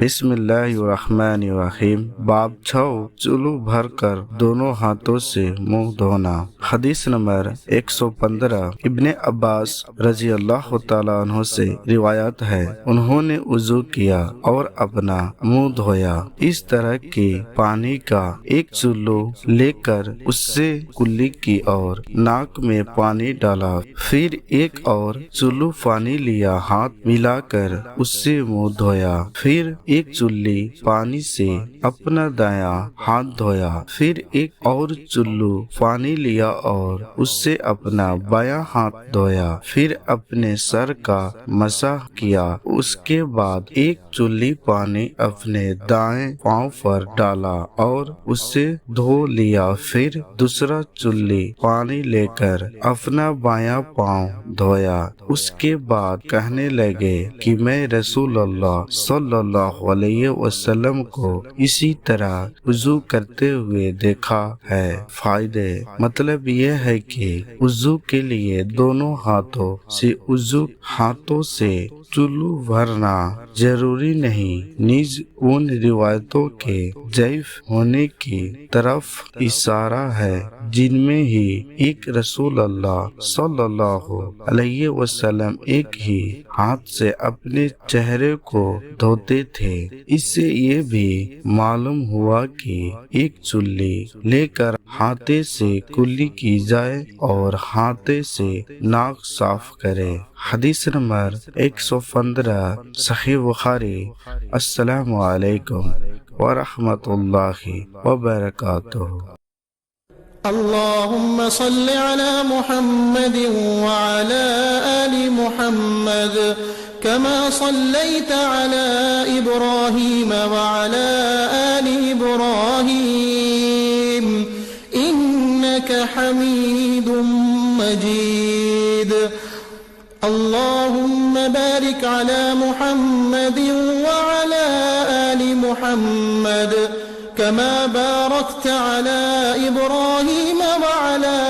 بسم اللہ الرحمن الرحیم۔ باب 6، چلو بھر کر دونوں ہاتھوں سے منہ دھونا۔ حدیث نمبر 115۔ ابن عباس رضی اللہ تعالیٰ عنہ سے روایت ہے، انہوں نے وضو کیا اور اپنا منہ دھویا، اس طرح کہ پانی کا ایک چلو لے کر اس سے کلی کی اور ناک میں پانی ڈالا، پھر ایک اور چلو پانی لیا، ہاتھ ملا کر اس سے منہ دھویا، پھر ایک چلی پانی سے اپنا دایاں ہاتھ دھویا، پھر ایک اور چلو پانی لیا اور اس سے اپنا بایاں ہاتھ دھویا، پھر اپنے سر کا مسح کیا، اس کے بعد ایک چلی پانی اپنے دائیں پاؤں پر ڈالا اور اس سے دھو لیا، پھر دوسرا چلی پانی لے کر اپنا بایاں پاؤں دھویا۔ اس کے بعد کہنے لگے کہ میں رسول اللہ صلی اللہ علیہ وسلم کو اسی طرح وضو کرتے ہوئے دیکھا ہے۔ فائدے: مطلب یہ ہے کہ وضو کے لیے دونوں ہاتھوں سے چلو بھرنا ضروری نہیں، نیز ان روایتوں کے ضعیف ہونے کی طرف اشارہ ہے جن میں ہی ایک رسول اللہ صلی اللہ علیہ وسلم ایک ہی ہاتھ سے اپنے چہرے کو دھوتے تھے۔ اس سے یہ بھی معلوم ہوا کہ ایک چلی لے کر ہاتھے سے کلی کی جائے اور ہاتھے سے ناک صاف کرے۔ حدیث نمبر 115، صحیح بخاری۔ السلام علیکم ورحمۃ اللہ وبرکاتہ۔ اللهم صل على محمد وعلى آل محمد كما صليت على إبراهيم وعلى آل إبراهيم إنك حميد مجيد۔ اللهم بارك على محمد وعلى آل محمد كما باركت على إبراهيم وعلى